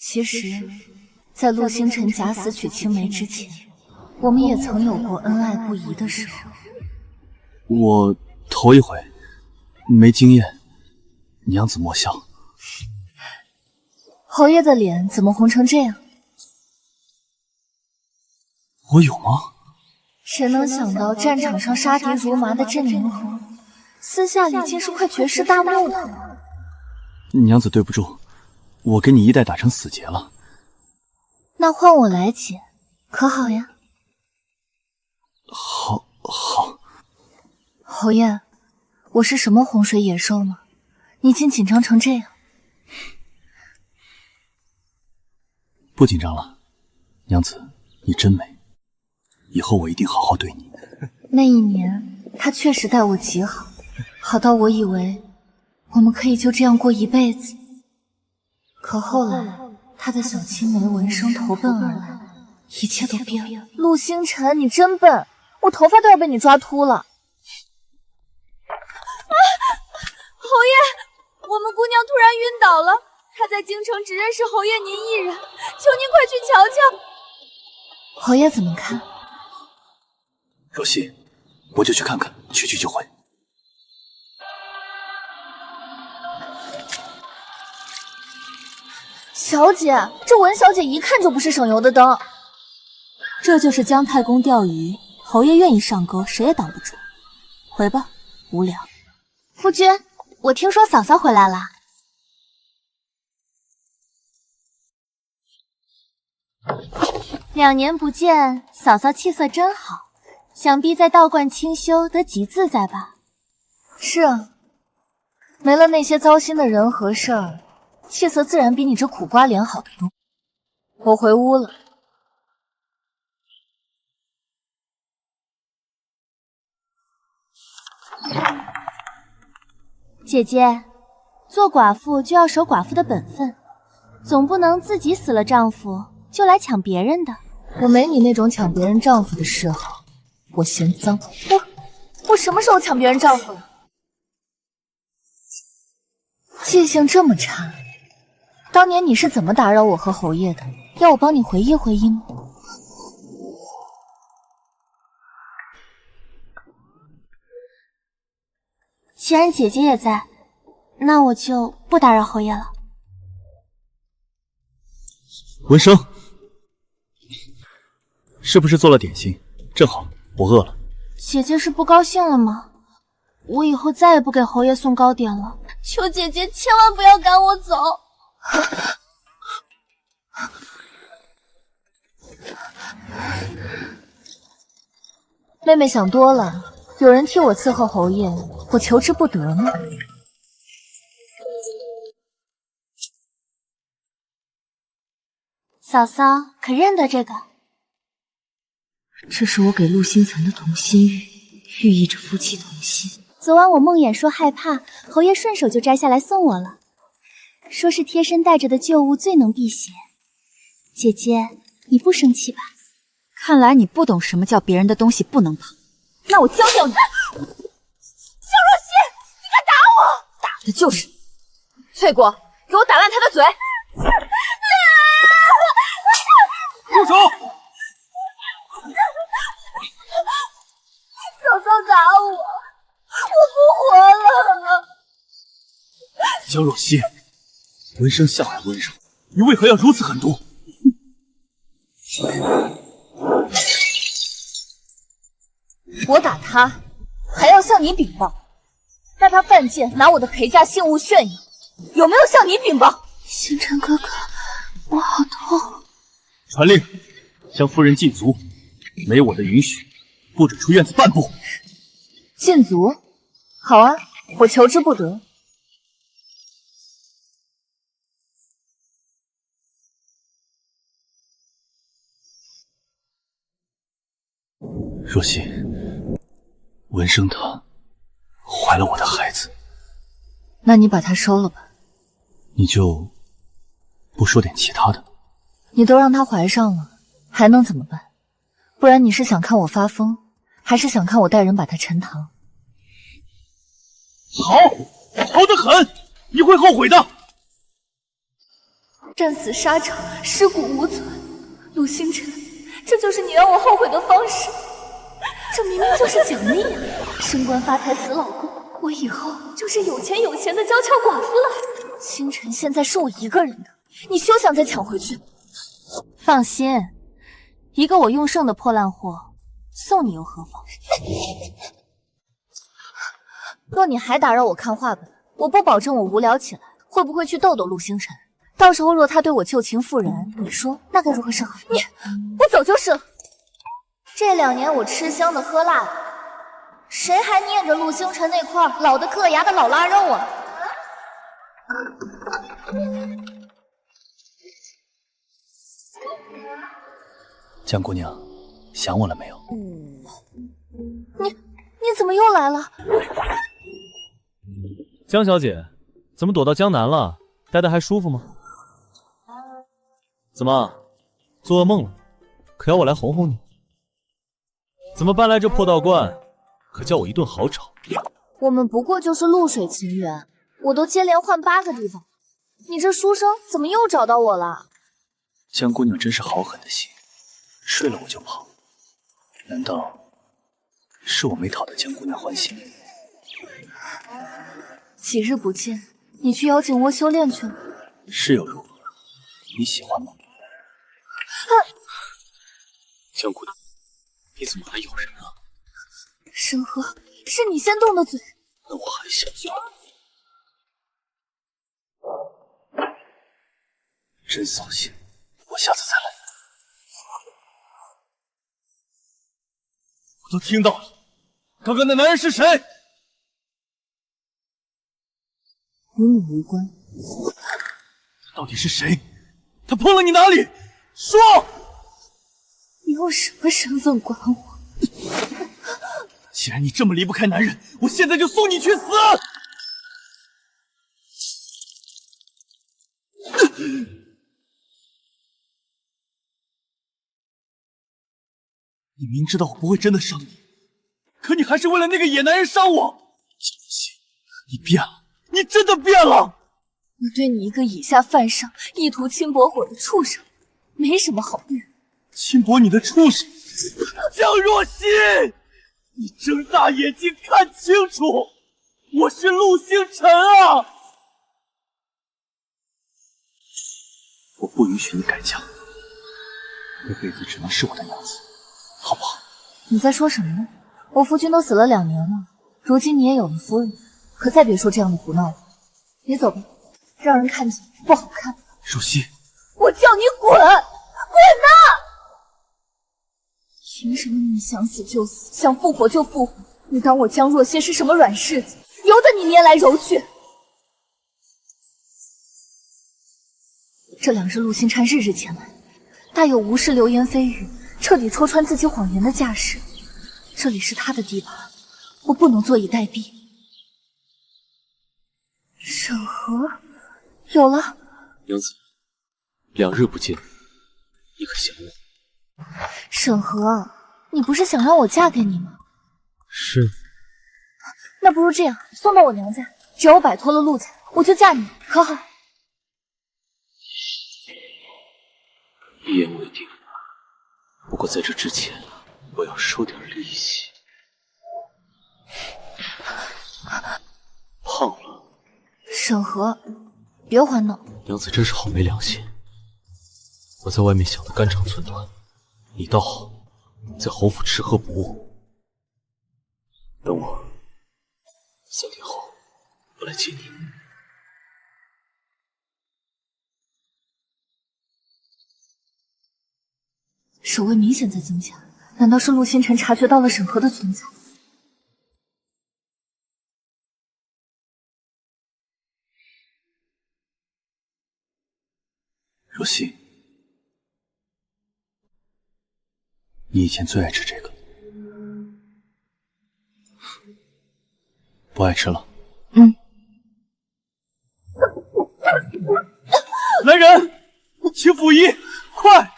其实，在陆星辰假死娶青梅之前，我们也曾有过恩爱不移的时候。我头一回，没经验，娘子莫笑。侯爷的脸怎么红成这样？我有吗？谁能想到战场上杀敌如麻的镇宁侯，私下里竟是块绝世大木头。娘子对不住，我给你一代打成死结了。那换我来解，可好呀？好。侯爷，我是什么洪水野兽吗？你竟紧张成这样。不紧张了，娘子，你真美，以后我一定好好对你。那一年，他确实待我极好，好到我以为我们可以就这样过一辈子。可后来，他的小青梅闻声投奔而来，一切都变了。陆星辰，你真笨，我头发都要被你抓秃了。侯爷，我们姑娘突然晕倒了，她在京城只认识侯爷您一人，求您快去瞧瞧。侯爷怎么看？若曦，我就去看看，去就回。小姐，这文小姐一看就不是省油的灯。这就是姜太公钓鱼，侯爷愿意上钩，谁也挡不住。回吧，无聊。夫君，我听说嫂嫂回来了。2年不见，嫂嫂气色真好，想必在道观清修得极自在吧？是啊，没了那些糟心的人和事儿，气色自然比你这苦瓜脸好得多。我回屋了。姐姐，做寡妇就要守寡妇的本分，总不能自己死了丈夫就来抢别人的。我没你那种抢别人丈夫的嗜好，我嫌脏。我什么时候抢别人丈夫了？记性这么差，当年你是怎么打扰我和侯爷的？要我帮你回忆回忆吗？既然姐姐也在，那我就不打扰侯爷了。文生，是不是做了点心？正好，我饿了。姐姐是不高兴了吗？我以后再也不给侯爷送糕点了，求姐姐千万不要赶我走。妹妹想多了，有人替我伺候侯爷，我求之不得吗？嫂嫂可认得这个？这是我给陆星辰的同心玉，寓意着夫妻同心。昨晚我梦魇说害怕，侯爷顺手就摘下来送我了，说是贴身带着的旧物最能辟邪。姐姐，你不生气吧？看来你不懂什么叫别人的东西不能碰。那我教教你。萧若曦，你敢打我？打的就是你。翠果，给我打烂他的嘴！住手！嫂嫂打我，我不活了！江若曦，闻声向来温柔，你为何要如此狠毒？我打他，还要向你禀报，但他犯贱，拿我的陪嫁信物炫耀，有没有向你禀报？星辰哥哥，我好痛！传令，将夫人禁足，没我的允许，不准出院子半步。禁足？好啊，我求之不得。若曦，文生她怀了我的孩子，那你把他收了吧。你就不说点其他的？你都让她怀上了，还能怎么办？不然你是想看我发疯，还是想看我带人把她沉塘？好，好得很，你会后悔的。战死沙场，尸骨无存。陆星辰，这就是你让我后悔的方式？这明明就是奖励啊！升官发财，死老公，我以后就是有钱的娇俏寡妇了。星辰现在是我一个人的，你休想再抢回去。放心，一个我用剩的破烂货，送你又何妨？若你还打扰我看画本，我不保证我无聊起来会不会去逗逗陆星辰。到时候若他对我旧情复燃，你说那该如何是好？我走就是了。这2年我吃香的喝辣的，谁还念着陆星辰那块老的硌牙的老腊肉啊？江姑娘，想我了没有？你怎么又来了？江小姐，怎么躲到江南了？待得还舒服吗？怎么，做噩梦了？可要我来哄哄你？怎么搬来这破道观？可叫我一顿好找。我们不过就是露水情缘，我都接连换8个地方，你这书生怎么又找到我了？江姑娘真是好狠的心，睡了我就跑。难道是我没讨得江姑娘欢心？几日不见，你去妖精窝修炼去了？是又如何？你喜欢吗？江姑娘，你怎么还咬人啊？沈河，是你先动的嘴。那我还想真扫兴，我下次再来。我都听到了，刚刚那男人是谁？与你无关。到底是谁？他碰了你哪里？说！你用什么身份管我？既然你这么离不开男人，我现在就送你去死！你明知道我不会真的伤你，可你还是为了那个野男人伤我。你变了，你真的变了！我对你一个以下犯上、意图轻薄我的畜生，没什么好辩。轻薄你的畜生，江若曦，你睁大眼睛看清楚，我是陆星辰啊！我不允许你改嫁，这辈子只能是我的娘子，好不好？你在说什么呢？我夫君都死了2年了，如今你也有了夫人，可再别说这样的胡闹了。你走吧，让人看见不好看。若曦，我叫你滚！滚呐！凭什么你想死就死，想复活就复活？你当我江若曦是什么软柿子，由得你捏来揉去？这2日陆星辰日日前来，大有无视流言蜚语，彻底戳穿自己谎言的架势。这里是他的地盘，我不能坐以待毙。审核有了。娘子，2日不见，你可想我？审核，你不是想让我嫁给你吗？是。那不如这样，送到我娘家，只要我摆脱了陆彩，我就嫁你，可好？一言为定。不过在这之前，我要收点利息。胖了。审核，别还闹。娘子真是好没良心。我在外面想的肝肠寸断，你倒好，在侯府吃喝不误。等我，3天后我来接你。守卫明显在增加，难道是陆星辰察觉到了审核的存在？若曦，你以前最爱吃这个，不爱吃了？来人，请府医，快！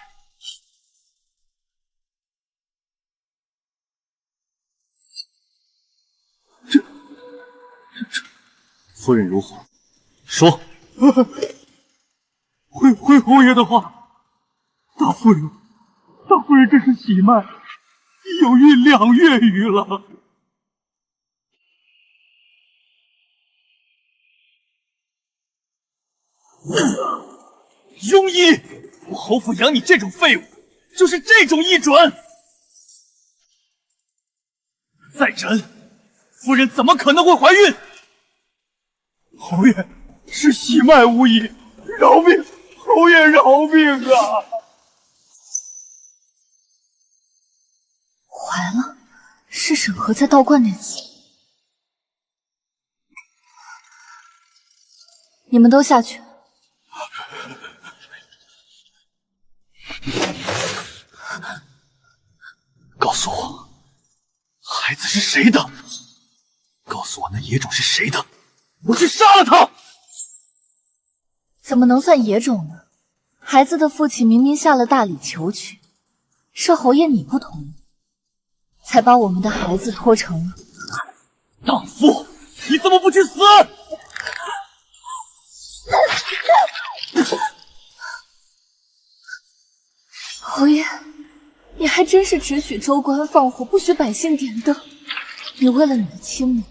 夫人如何？说。回侯爷的话，大夫人这是喜脉，有孕2月余了。庸医，我侯府养你这种废物，就是这种一准。在朕，夫人怎么可能会怀孕？侯爷是喜脉无疑，饶命！侯爷饶命啊！怀了，是审核在道观那次。你们都下去。告诉我，孩子是谁的？告诉我那野种是谁的？我去杀了他！怎么能算野种呢？孩子的父亲明明下了大礼求娶，是侯爷你不同意，才把我们的孩子拖成了。荡妇，你怎么不去死？侯爷，你还真是只许州官放火，不许百姓点灯。你为了你的亲母，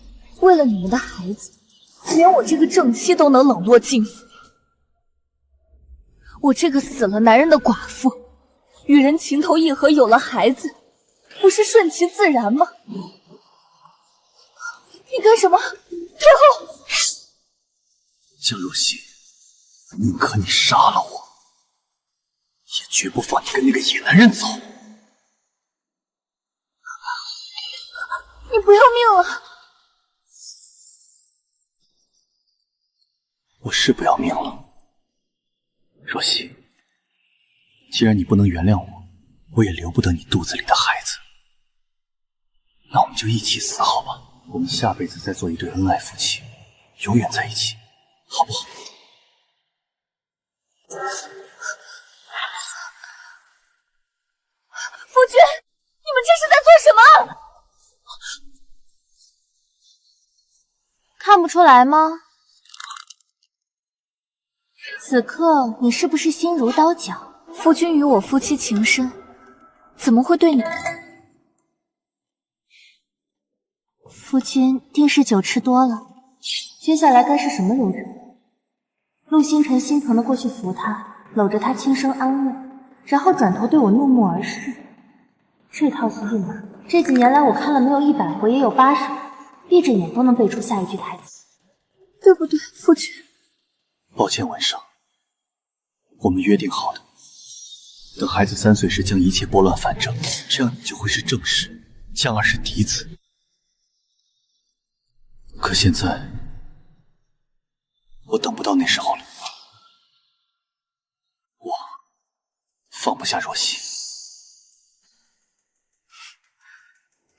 为了你们的孩子，连我这个正妻都能冷落敬父。我这个死了男人的寡妇，与人情投意合，有了孩子，不是顺其自然吗？你干什么？退后！江若曦，宁可你杀了我，也绝不放你跟那个野男人走。你不要命了！我是不要命了。若曦，既然你不能原谅我，我也留不得你肚子里的孩子。那我们就一起死好吧？我们下辈子再做一对恩爱夫妻，永远在一起，好不好？夫君，你们这是在做什么？看不出来吗？此刻你是不是心如刀绞？夫君与我夫妻情深，怎么会对你？夫君定是酒吃多了，接下来该是什么流程？陆星辰心疼的过去扶他，搂着他轻声安慰，然后转头对我怒目而视。这套戏硬啊！这几年来我看了没有100回也有80回，闭着眼都能背出下一句台词。对不对，夫君？抱歉，文生，我们约定好的，等孩子3岁时将一切拨乱反正，这样你就会是正室，江儿是嫡子。可现在，我等不到那时候了，我放不下若曦。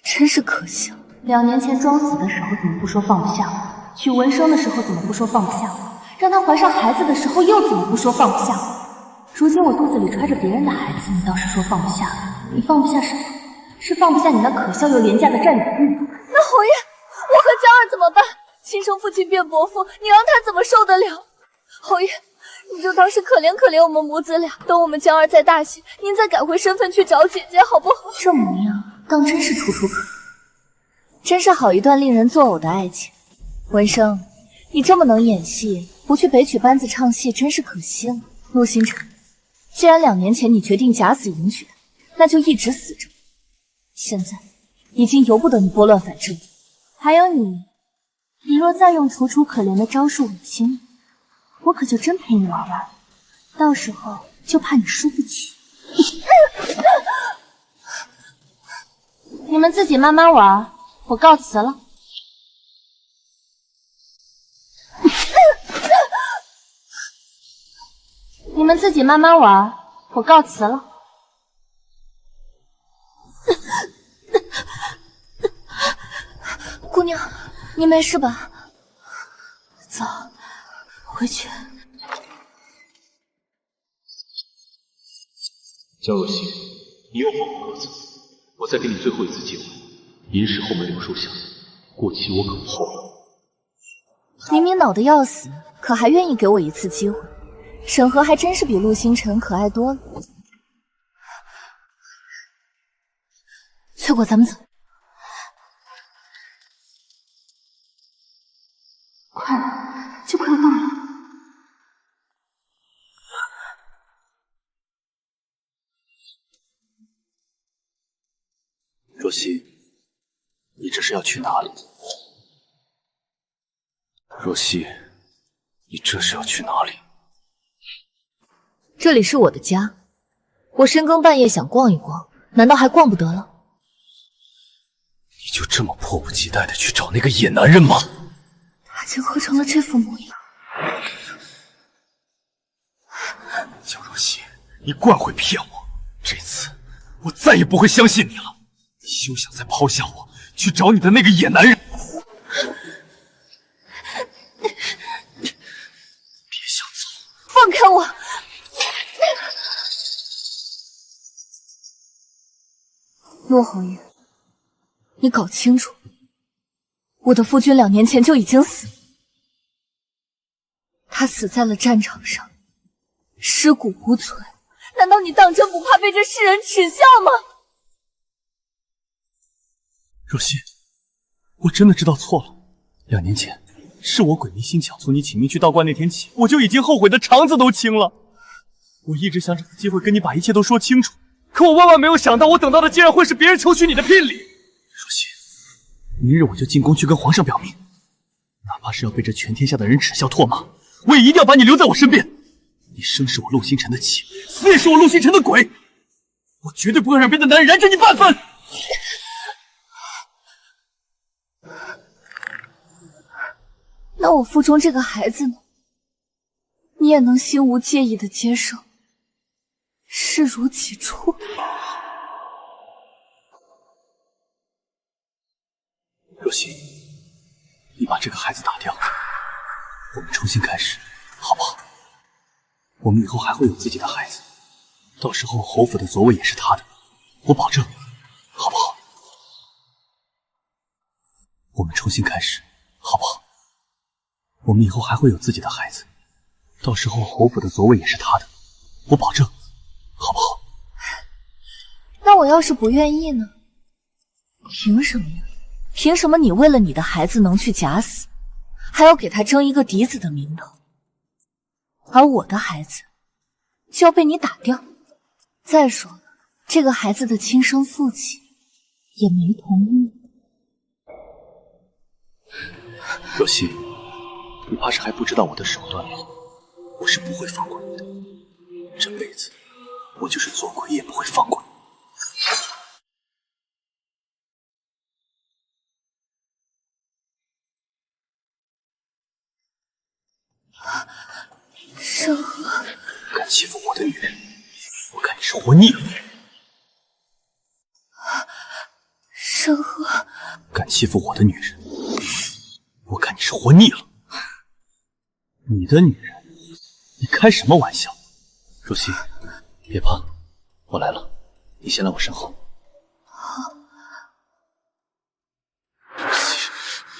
真是可笑！2年前装死的时候怎么不说放不下我？娶文生的时候怎么不说放不下我？让他怀上孩子的时候又怎么不说放不下我？如今我肚子里揣着别人的孩子，你倒是说放不下了。你放不下什么？是放不下你那可笑又廉价的占有欲吗？那侯爷，我和江儿怎么办？亲生父亲变伯父，你让他怎么受得了？侯爷，你就当是可怜可怜我们母子俩，等我们江儿再大些，您再改回身份去找姐姐，好不好？这模样，当真是楚楚可怜。真是好一段令人作呕的爱情。文生，你这么能演戏，不去北曲班子唱戏，真是可惜了。陆星辰，既然2年前你决定假死迎娶他，那就一直死着。现在已经由不得你拨乱反正。还有你若再用楚楚可怜的招数恶心我，可就真陪你玩玩，到时候就怕你输不起。你们自己慢慢玩，我告辞了。你们自己慢慢玩，我告辞了。姑娘，你没事吧？走，回去。江若曦，你又放我鸽子，我再给你最后一次机会。银石后门柳树下，过期我可不厚了。明明恼得要死，可还愿意给我一次机会，沈河还真是比陆星辰可爱多了。翠果，咱们走。快了，就快要到了。若曦，你这是要去哪里？若曦，你这是要去哪里？这里是我的家，我深更半夜想逛一逛，难道还逛不得了？你就这么迫不及待的去找那个野男人吗？他竟喝成了这副模样。小若曦，你惯会骗我，这次我再也不会相信你了。你休想再抛下我去找你的那个野男人！别想走！放开我！陆侯爷，你搞清楚，我的夫君2年前就已经死了，他死在了战场上，尸骨无存。难道你当真不怕被这世人耻笑吗？若曦，我真的知道错了。2年前，是我鬼迷心窍从你请命去道观那天起，我就已经后悔的肠子都青了。我一直想找个机会跟你把一切都说清楚，可我万万没有想到，我等到的竟然会是别人求娶你的聘礼。若曦，明日我就进宫去跟皇上表明，哪怕是要被这全天下的人耻笑唾骂，我也一定要把你留在我身边。你生是我陆星辰的妻，死也是我陆星辰的鬼，我绝对不会让别的男人染指你半分。那我腹中这个孩子呢？你也能心无介意的接受，视如己出？若曦，你把这个孩子打掉，我们重新开始，好不好？我们以后还会有自己的孩子，到时候侯府的座位也是他的，我保证，好不好？我们重新开始，好不好？我们以后还会有自己的孩子，到时候侯府的座位也是他的，我保证，好不好？那我要是不愿意呢？凭什么呀？凭什么你为了你的孩子能去假死，还要给他争一个嫡子的名头，而我的孩子就要被你打掉？再说了，这个孩子的亲生父亲也没同意。若曦，你怕是还不知道我的手段了，我是不会放过你的，这辈子我就是做鬼也不会放过你。沈河，敢欺负我的女人，我看你是活腻了。沈河，敢欺负我的女人，我看你是活腻了。你的女人，你开什么玩笑？若曦，别怕，我来了，你先来我身后。若曦，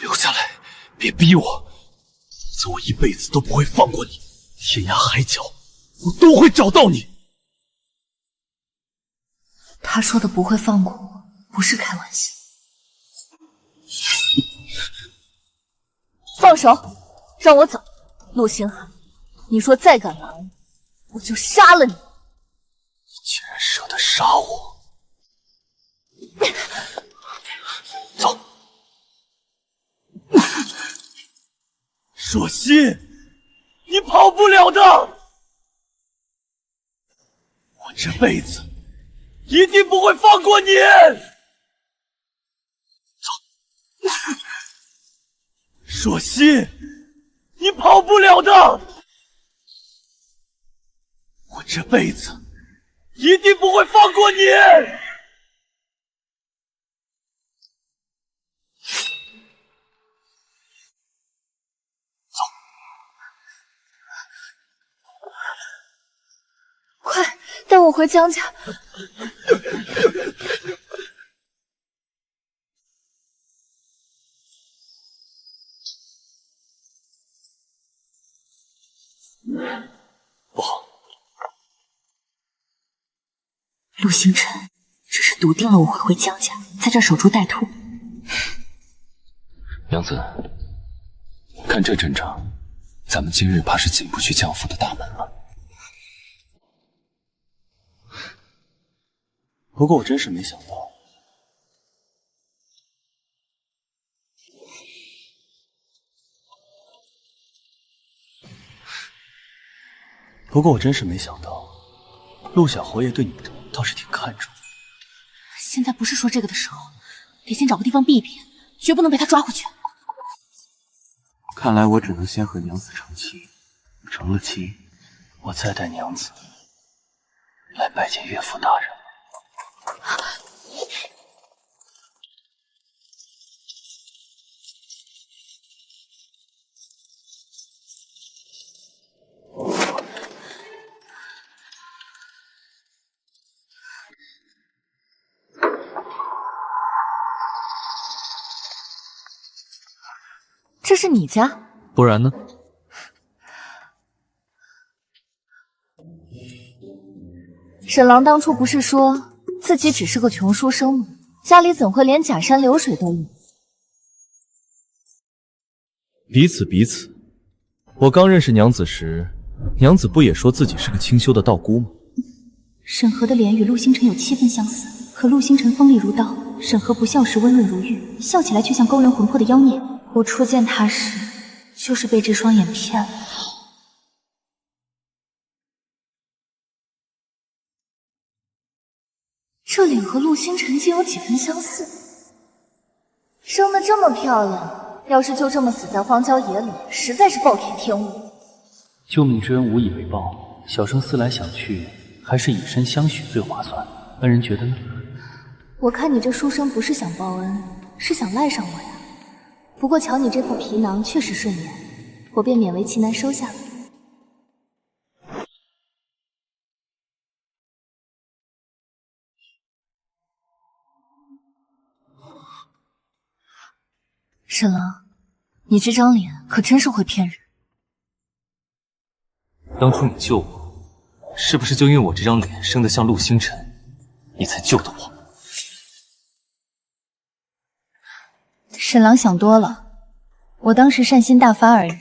留下来，别逼我，否则我一辈子都不会放过你，天涯海角我都会找到你。他说的不会放过我，不是开玩笑。放手，让我走。陆星寒，你说再敢拦我，我就杀了你！你竟然舍得杀我！走。若曦，你跑不了的！我这辈子一定不会放过你！走。若曦，你跑不了的！我这辈子一定不会放过你！走，快带我回江家！不，陆星辰只是笃定了我会回江家，在这守株待兔。娘子，看这阵仗，咱们今日怕是进不去江府的大门了。不过我真是没想到，陆小侯爷对你倒是挺看重。现在不是说这个的时候，得先找个地方避一避，绝不能被他抓回去。看来我只能先和娘子成亲，成了亲，我再带娘子来拜见岳父大人。这是你家？不然呢？沈郎当初不是说自己只是个穷书生吗？家里怎会连假山流水都有？彼此。我刚认识娘子时，娘子不也说自己是个清修的道姑吗？沈河的脸与陆星辰有7分相似，可陆星辰锋利如刀，沈河不笑时温润如玉，笑起来却像勾人魂魄的妖孽。我初见他时，就是被这双眼骗了。这脸和陆星辰竟有几分相似，生得这么漂亮，要是就这么死在荒郊野岭，实在是暴殄天物。救命之恩无以为报，小生思来想去，还是以身相许最划算。恩人觉得呢？我看你这书生不是想报恩，是想赖上我呀。不过瞧你这副皮囊确实顺眼，我便勉为其难收下了。沈郎，你这张脸可真是会骗人。当初你救我，是不是就因为我这张脸生得像陆星辰，你才救的我？沈郎想多了，我当时善心大发而已。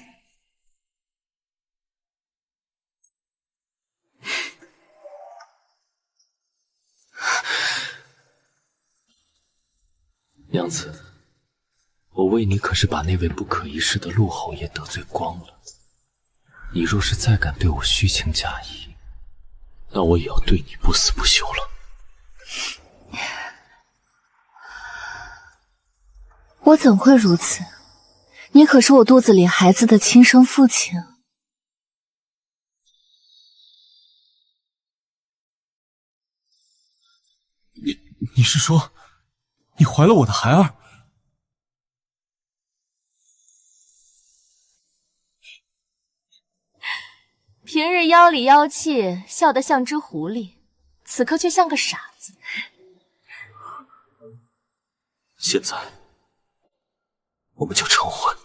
娘子，我为你可是把那位不可一世的陆侯爷得罪光了。你若是再敢对我虚情假意，那我也要对你不死不休了。我怎会如此？你可是我肚子里孩子的亲生父亲。你是说，你怀了我的孩儿？平日妖里妖气，笑得像只狐狸，此刻却像个傻子。现在，我们就成婚。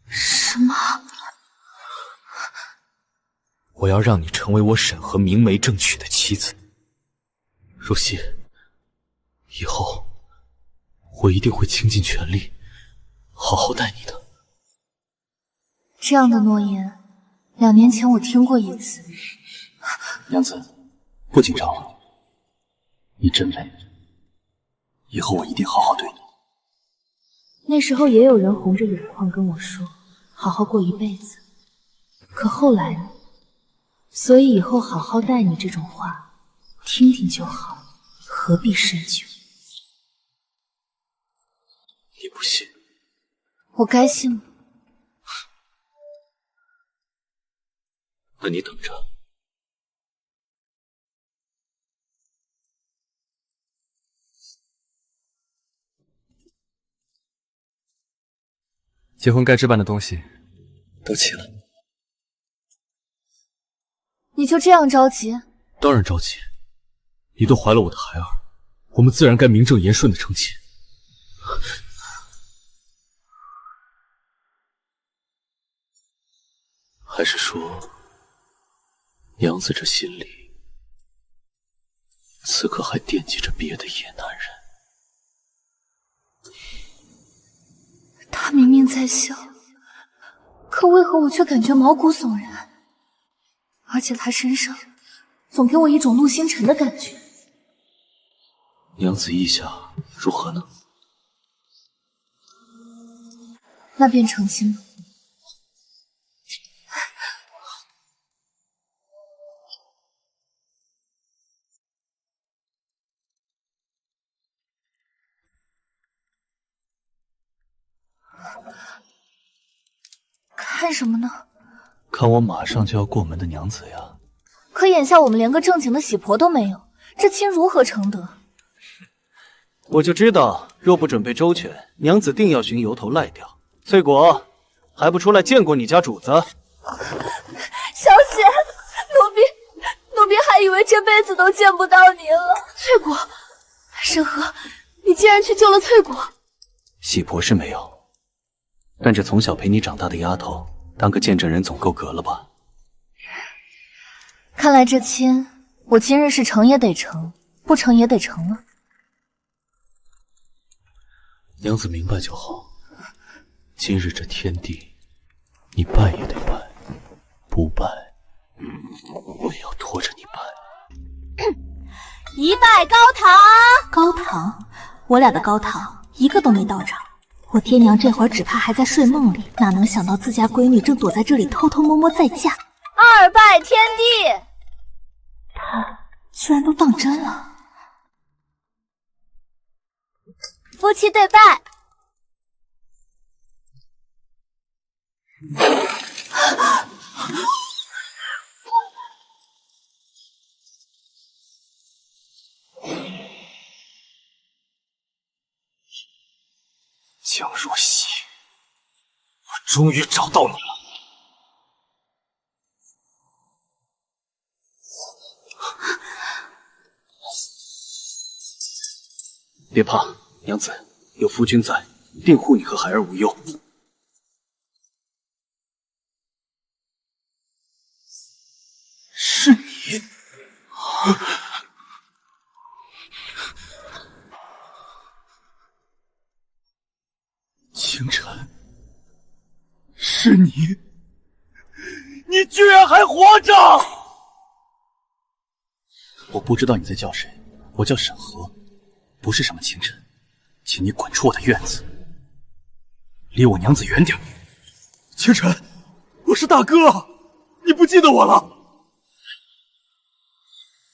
什么？我要让你成为我沈河明媒正娶的妻子。若曦，以后我一定会倾尽全力，好好待你的。这样的诺言，2年前我听过一次。娘子，不紧张了，你真美，以后我一定好好对你。那时候也有人红着眼眶跟我说，好好过一辈子。可后来呢？所以以后好好待你这种话，听听就好，何必深究？你不信？我该信吗？那你等着。结婚该置办的东西都齐了。你就这样着急？当然着急。你都怀了我的孩儿，我们自然该名正言顺的成亲。还是说，娘子这心里此刻还惦记着别的野男人。他明明在笑，可为何我却感觉毛骨悚然？而且他身上总给我一种陆星辰的感觉。娘子意下如何呢？那便成亲了。看什么呢？看我马上就要过门的娘子呀。可眼下我们连个正经的喜婆都没有，这亲如何成得？我就知道，若不准备周全，娘子定要寻由头赖掉。翠果，还不出来见过你家主子？小姐，奴婢还以为这辈子都见不到您了。翠果，沈河，你竟然去救了翠果！喜婆是没有，但这从小陪你长大的丫头，当个见证人总够格了吧？看来这亲，我今日是成也得成，不成也得成了。娘子明白就好。今日这天地，你拜也得拜，不拜，我也要拖着你拜。一拜高堂。高堂，我俩的高堂一个都没到场。我爹娘这会儿只怕还在睡梦里，哪能想到自家闺女正躲在这里偷偷摸摸再嫁。二拜天地。他居然都当真了。夫妻对拜。江若曦，我终于找到你了。别怕，娘子，有夫君在，定护你和孩儿无忧。是你！清晨，是你！你居然还活着！我不知道你在叫谁，我叫沈河，不是什么清晨，请你滚出我的院子，离我娘子远点。清晨，我是大哥，你不记得我了？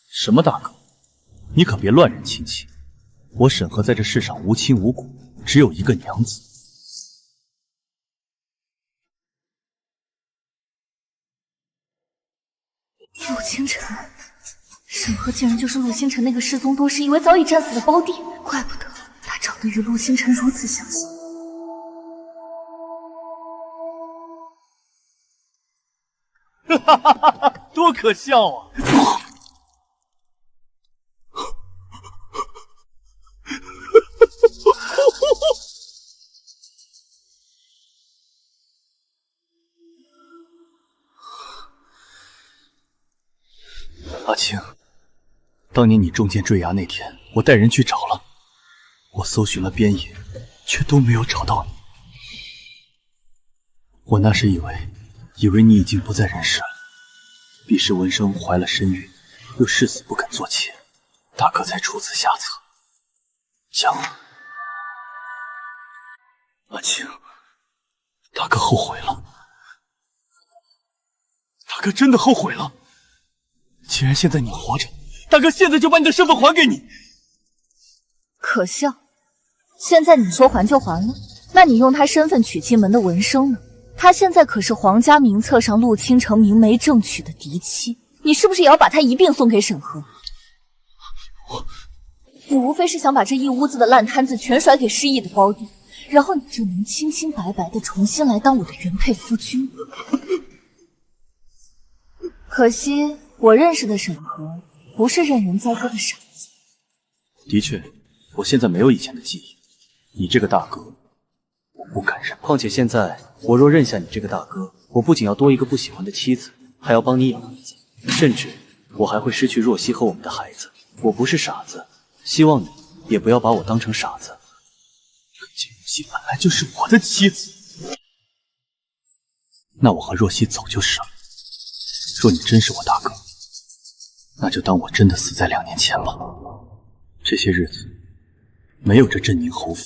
什么大哥？你可别乱人亲戚！我沈河在这世上无亲无故，只有一个娘子。陆清晨，沈河竟然就是陆星辰那个失踪多时以为早已战死的胞弟，怪不得他长得与陆星辰如此相像。哈哈哈哈，多可笑啊！阿青，当年你中箭坠崖那天，我带人去找了，我搜寻了边野，却都没有找到你。我那时以为你已经不在人世了，彼时闻声怀了身孕，又誓死不肯做妾，大哥才出此下策。江，阿青，大哥后悔了，大哥真的后悔了。既然现在你活着，大哥现在就把你的身份还给你。可笑，现在你说还就还了，那你用他身份娶进门的文生呢？他现在可是皇家名册上陆倾城明媒正娶的嫡妻，你是不是也要把他一并送给沈河？你无非是想把这一屋子的烂摊子全甩给失忆的胞弟，然后你就能清清白白的重新来当我的原配夫君。可惜我认识的沈河不是任人宰割的傻子。的确，我现在没有以前的记忆。你这个大哥，我不敢认。况且现在我若认下你这个大哥，我不仅要多一个不喜欢的妻子，还要帮你养儿子，甚至我还会失去若曦和我们的孩子。我不是傻子，希望你也不要把我当成傻子。锦若曦本来就是我的妻子，那我和若曦走就是了。若你真是我大哥，那就当我真的死在2年前吧。这些日子没有这镇宁侯府，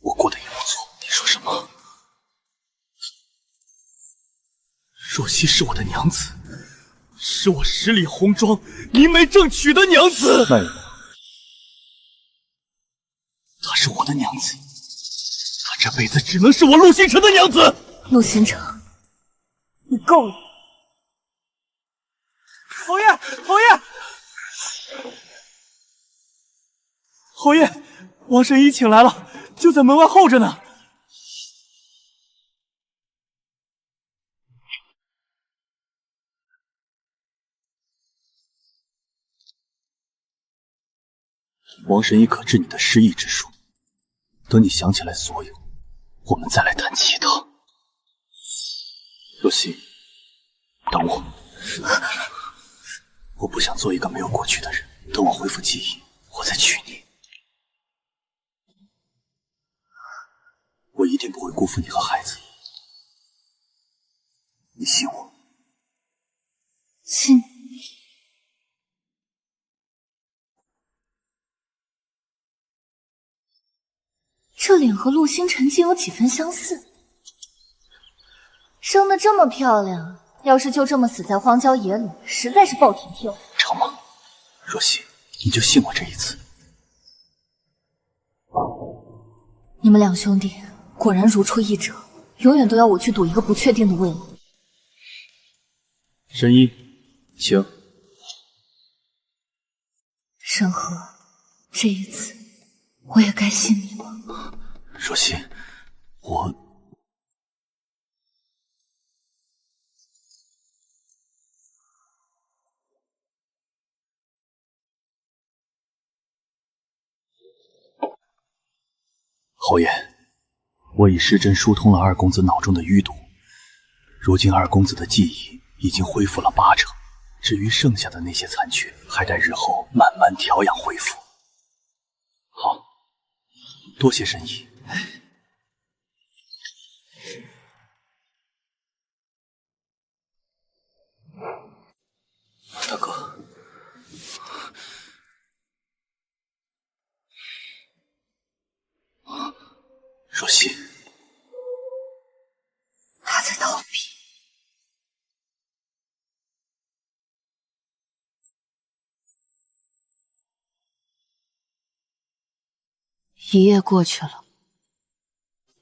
我过得也不错。你说什么？若曦是我的娘子，是我十里红妆、明媒正娶的娘子。那她是我的娘子，她这辈子只能是我陆星辰的娘子。陆星辰，你够了！侯爷，侯爷，侯爷，王神医请来了，就在门外候着呢。王神医可治你的失忆之术，等你想起来所有，我们再来谈其他。若曦，等我。我不想做一个没有过去的人，等我恢复记忆，我再娶你。我一定不会辜负你和孩子，你信我？信。这脸和陆星辰竟有几分相似，生得这么漂亮，要是就这么死在荒郊野岭，实在是暴殄天物。成吗？若曦，你就信我这一次。你们两兄弟果然如出一辙，永远都要我去赌一个不确定的未来。神医，请。沈河，这一次我也该信你了。若曦，我……侯爷，我已施针疏通了二公子脑中的淤堵，如今二公子的记忆已经恢复了80%，至于剩下的那些残缺，还待日后慢慢调养恢复。好，多谢神医。大哥，若曦，他在逃避。一夜过去了，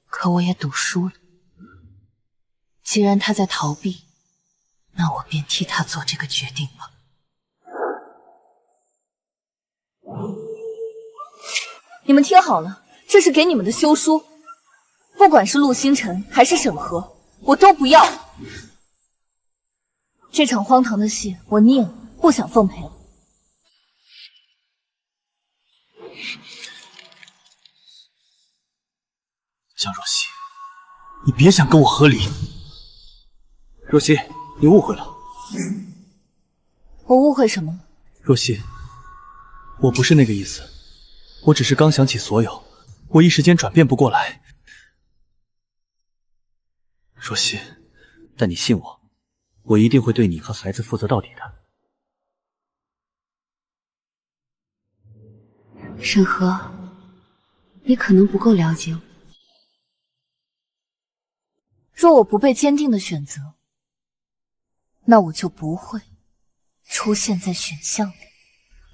可我也赌输了。既然他在逃避，那我便替他做这个决定吧。你们听好了，这是给你们的休书，不管是陆星辰还是沈河，我都不要。这场荒唐的戏我腻了，不想奉陪了。江若曦，你别想跟我和离。若曦，你误会了。我误会什么了？若曦，我不是那个意思，我只是刚想起所有，我一时间转变不过来。若曦，但你信我，我一定会对你和孩子负责到底的。沈河，你可能不够了解我。若我不被坚定的选择，那我就不会出现在选项里。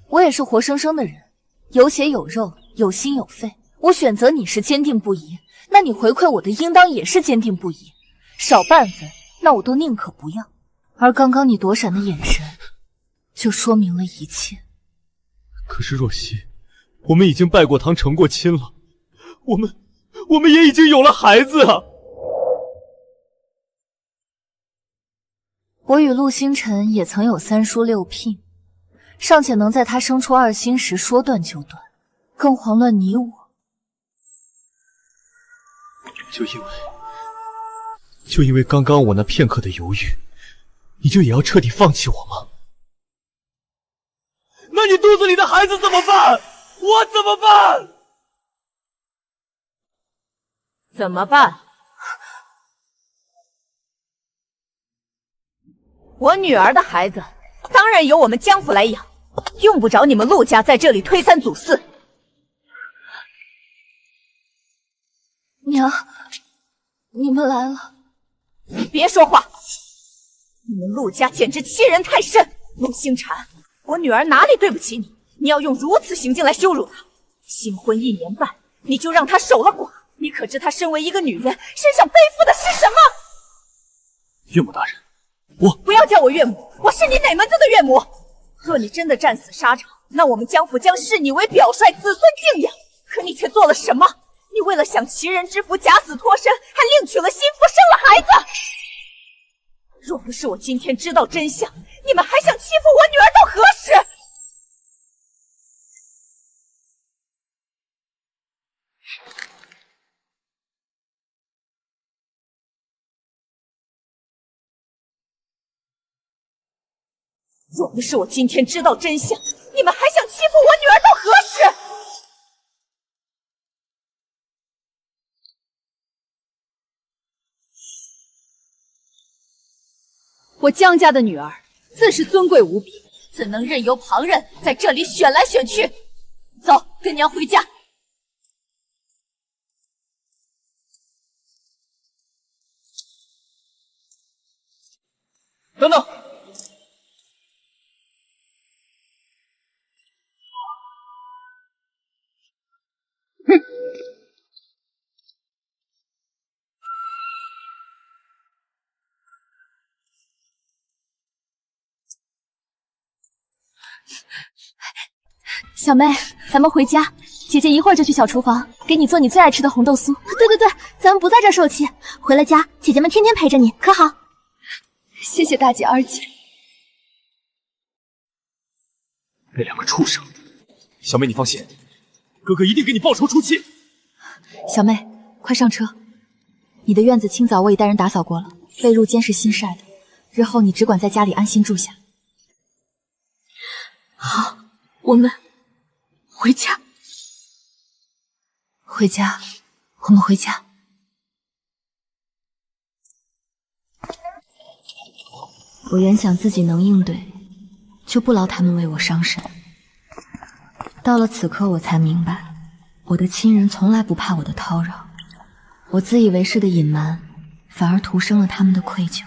我也是活生生的人，有血有肉，有心有肺。我选择你是坚定不移，那你回馈我的应当也是坚定不移。少半分，那我都宁可不要。而刚刚你躲闪的眼神，就说明了一切。可是若曦，我们已经拜过堂成过亲了，我们也已经有了孩子啊！我与陆星辰也曾有3叔6聘，尚且能在他生出2心时说断就断，更遑论你我。就因为刚刚我那片刻的犹豫，你就也要彻底放弃我吗？那你肚子子里的孩子怎么办？我怎么办？怎么办？我女儿的孩子当然由我们江府来养，用不着你们陆家在这里推三阻四。娘，你们来了。别说话！你们陆家简直欺人太甚！陆星辰，我女儿哪里对不起你？你要用如此行径来羞辱她？新婚1年半，你就让她守了寡？你可知她身为一个女人，身上背负的是什么？岳母大人，不要叫我岳母，我是你哪门子的岳母？若你真的战死沙场，那我们江府将视你为表率，子孙敬仰。可你却做了什么？你为了享齐人之福，假死脱身，还另娶了心腹，生了孩子。若不是我今天知道真相，你们还想欺负我女儿到何时？若不是我今天知道真相，你们还想欺负我女儿到何时？我江家的女儿自是尊贵无比，怎能任由旁人在这里选来选去？走，跟娘回家。等等！小妹，咱们回家。姐姐一会儿就去小厨房给你做你最爱吃的红豆酥。对，咱们不在这儿受气，回了家，姐姐们天天陪着你，可好？谢谢大姐二姐。那2个畜生！小妹，你放心，哥哥一定给你报仇出气。小妹，快上车。你的院子清早我已带人打扫过了，被褥间是新晒的，日后你只管在家里安心住下。好，我们回家。回家，我们回家。我原想自己能应对，就不劳他们为我伤神。到了此刻，我才明白，我的亲人从来不怕我的叨扰，我自以为是的隐瞒，反而徒生了他们的愧疚。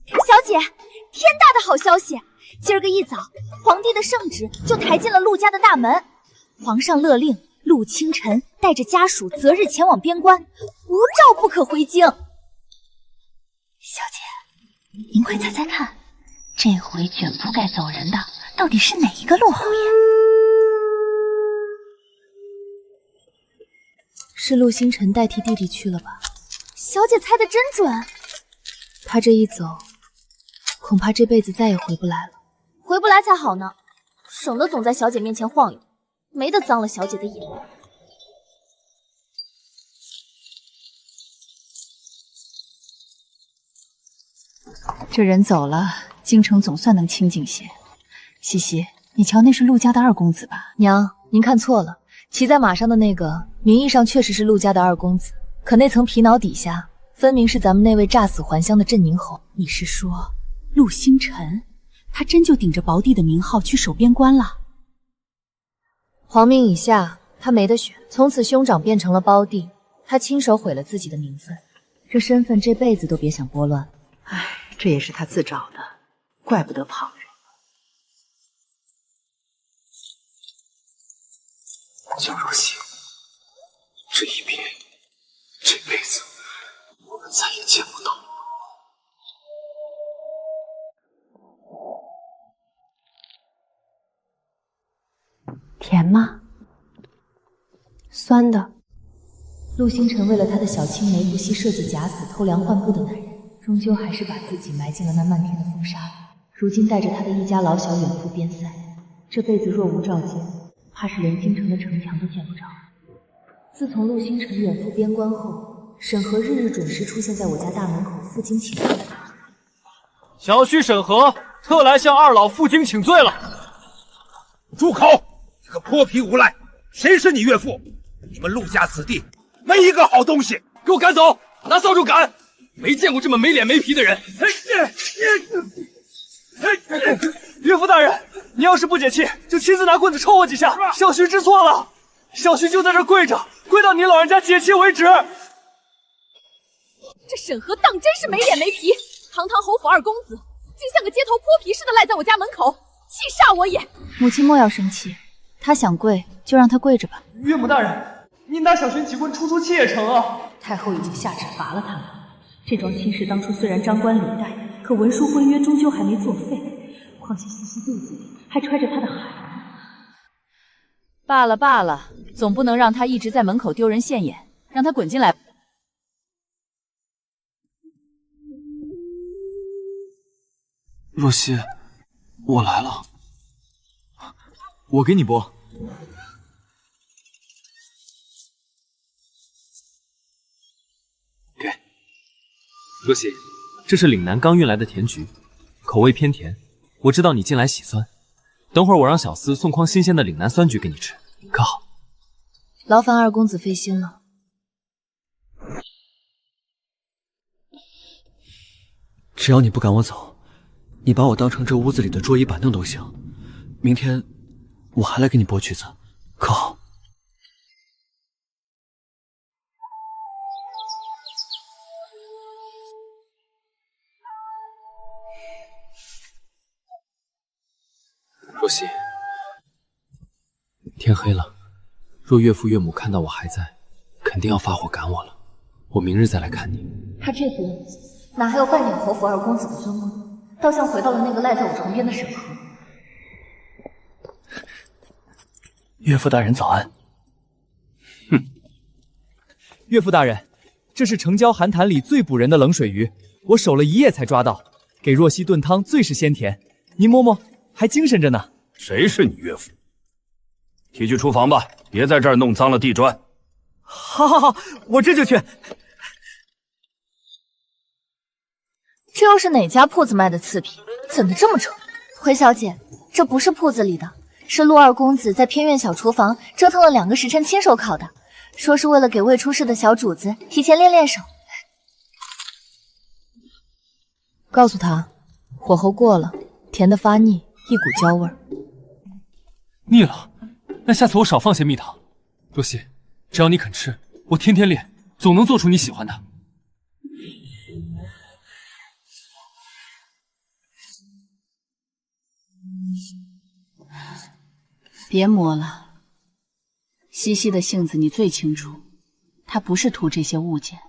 小姐，天大的好消息！今儿个一早，皇帝的圣旨就抬进了陆家的大门。皇上勒令，陆清晨带着家属择日前往边关，无诏不可回京。小姐，您快猜猜看，这回卷铺盖走人的到底是哪一个陆侯爷？是陆星辰代替弟弟去了吧？小姐猜得真准。他这一走，恐怕这辈子再也回不来了。回不来才好呢，省得总在小姐面前晃悠，没得脏了小姐的眼。这人走了，京城总算能清静些。西西，你瞧，那是陆家的2公子吧？娘，您看错了，骑在马上的那个，名义上确实是陆家的2公子，可那层皮囊底下，分明是咱们那位诈死还乡的镇宁侯。你是说，陆星辰？他真就顶着薄帝的名号去守边关了？皇命已下，他没得选，从此兄长变成了胞弟，他亲手毁了自己的名分，这身份这辈子都别想拨乱。唉，这也是他自找的，怪不得旁人。江若曦，这一别，这辈子我们再也见不到。甜吗？酸的。陆星辰为了他的小青梅不惜设计假死偷梁换布的男人，终究还是把自己埋进了那漫天的风沙里。如今带着他的一家老小远赴边塞，这辈子若无召见，怕是连京城的城墙都见不着。自从陆星辰远赴边关后，审核日日准时出现在我家大门口负荆请罪。小婿审核，特来向二老负荆请罪了。住口！这个泼皮无赖，谁是你岳父？你们陆家子弟没一个好东西，给我赶走！拿扫帚赶！没见过这么没脸没皮的人。岳父大人，你要是不解气，就亲自拿棍子抽我几下。小婿知错了，小婿就在这跪着，跪到你老人家解气为止。这审核当真是没脸没皮！堂堂侯府二公子，竟像个街头泼皮似的赖在我家门口，气煞我也！母亲莫要生气，他想跪就让他跪着吧。岳母大人，您拿小ရှင်几棍出气也成啊！太后已经下旨罚了他们。这桩亲事当初虽然张冠李戴，可文书婚约终究还没作废。况且西西肚子里还揣着他的孩子。罢了罢了，总不能让他一直在门口丢人现眼，让他滚进来。若曦，我来了，我给你剥。给。若曦，这是岭南刚运来的甜菊，口味偏甜。我知道你近来喜酸，等会儿我让小厮送筐新鲜的岭南酸菊给你吃，可好？劳烦二公子费心了。只要你不赶我走，你把我当成这屋子里的桌椅板凳都行。明天我还来给你剥橘子，可好？若曦，天黑了，若岳父岳母看到我还在，肯定要发火赶我了。我明日再来看你。他这个样子，哪还有半点侯府二公子的尊贵？倒像回到了那个赖在我床边的审核。岳父大人早安。哼，岳父大人，这是城郊寒潭里最补人的冷水鱼，我守了一夜才抓到，给若曦炖汤最是鲜甜。您摸摸，还精神着呢。谁是你岳父？提去厨房吧，别在这儿弄脏了地砖。好好好，我这就去。这又是哪家铺子卖的次品？怎的这么臭？回小姐，这不是铺子里的，是陆二公子在偏院小厨房折腾了2个时辰亲手烤的，说是为了给未出世的小主子提前练练手。告诉他，火候过了，甜的发腻，一股焦味儿。腻了，那下次我少放些蜜糖。若曦，只要你肯吃，我天天练，总能做出你喜欢的。别磨了，西西的性子你最清楚，他不是图这些物件，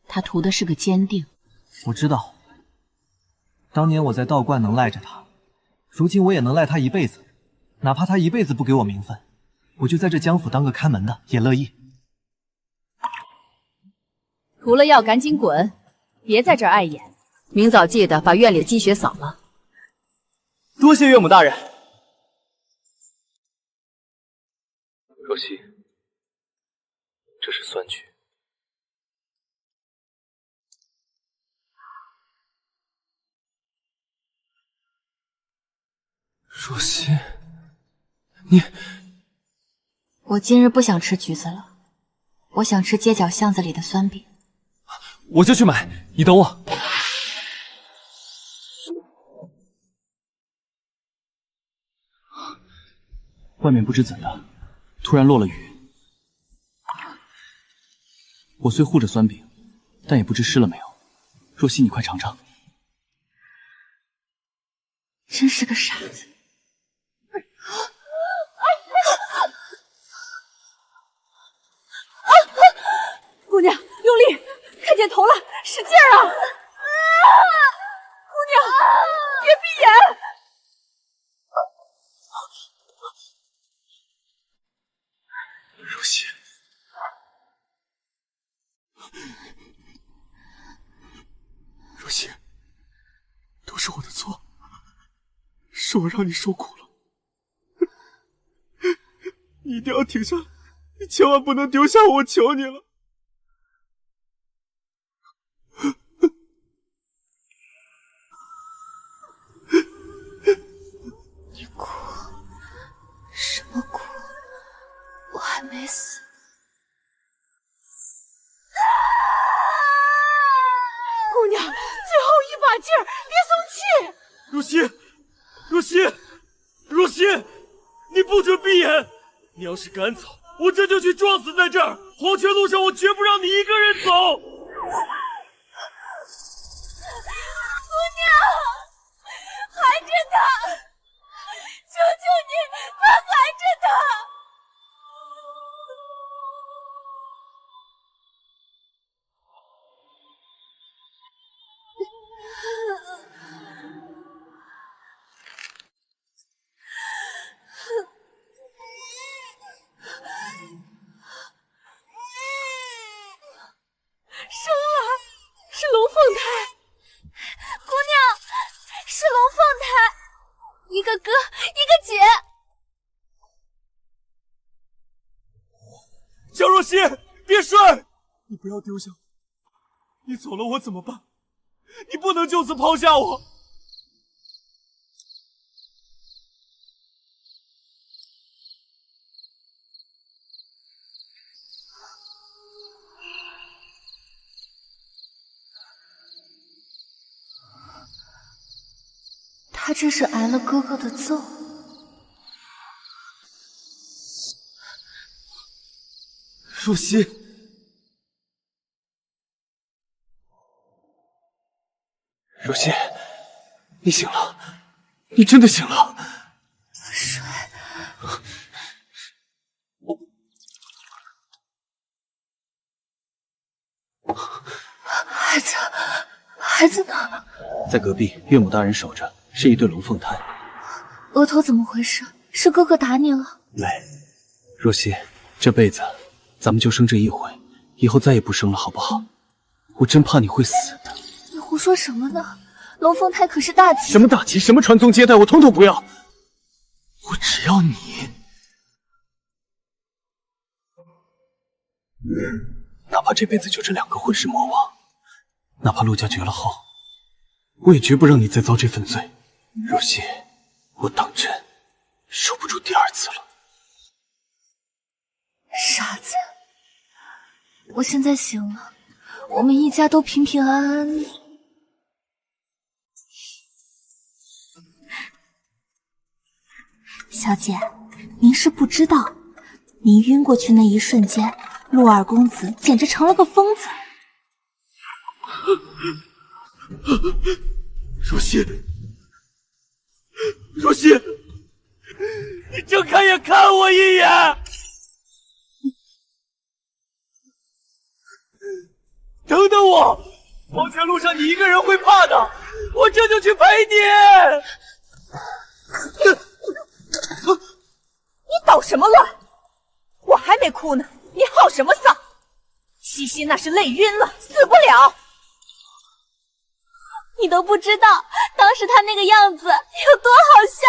他图的是个坚定。我知道，当年我在道观能赖着他，如今我也能赖他一辈子，哪怕他一辈子不给我名分，我就在这江府当个看门的也乐意。涂了药赶紧滚，别在这儿碍眼。明早记得把院里的积雪扫了。多谢岳母大人。若曦，这是酸菊。若曦，你……我今日不想吃橘子了，我想吃街角巷子里的酸饼。我就去买，你等我。外面不知怎的，突然落了雨。我虽护着酸饼，但也不知湿了没有。若曦，你快尝尝。真是个傻子。姑娘，用力，看见头了，使劲儿啊！姑娘，别闭眼。若曦，若曦，都是我的错，是我让你受苦了。你一定要停下来，你千万不能丢下我，求你了。娘，最后一把劲儿，别松气。若曦，若曦，若曦，你不准闭眼！你要是敢走，我这就去撞死在这儿！黄泉路上，我绝不让你一个人走！姑娘，含着他，求求你，快含着他！生了，是龙凤胎。姑娘，是龙凤胎，一个哥，一个姐。江若曦，别睡！你不要丢下我，你走了我怎么办？你不能就此抛下我！他这是挨了哥哥的揍。若曦，若曦，你醒了，你真的醒了。水，孩子呢？在隔壁，岳母大人守着，是一对龙凤胎。额头怎么回事？是哥哥打你了？没，若曦，这辈子咱们就生这一回，以后再也不生了，好不好？我真怕你会死的。你胡说什么呢？龙凤胎可是大吉。什么大吉？什么传宗接代？我统统不要。我只要你。哪怕这辈子就这2个混世魔王，哪怕陆家绝了后，我也绝不让你再遭这份罪。若曦，我当真受不住第2次了。傻子，我现在醒了，我们一家都平平安安的。小姐，您是不知道，您晕过去那一瞬间，陆二公子简直成了个疯子。若曦，若曦，你睁开眼看我一眼！等等我，黄泉路上你一个人会怕的，我这就去陪你。你捣什么乱？我还没哭呢，你号什么丧？西西那是累晕了，死不了。你都不知道当时他那个样子有多好笑。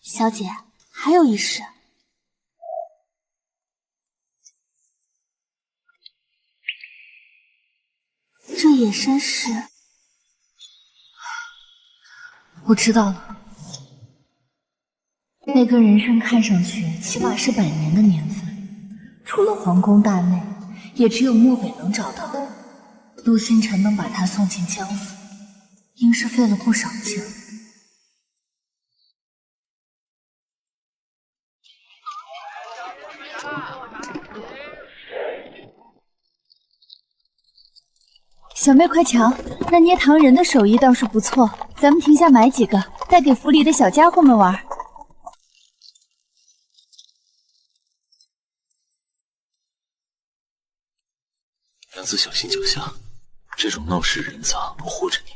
小姐，还有一事。这野参是……我知道了，那根人参看上去起码是100年的年份，除了皇宫大内，也只有漠北能找到。陆星辰能把他送进江府，应是费了不少劲。小妹快瞧，那捏糖人的手艺倒是不错，咱们停下买几个，带给府里的小家伙们玩。娘子小心脚下，这种闹事人杂，我护着你。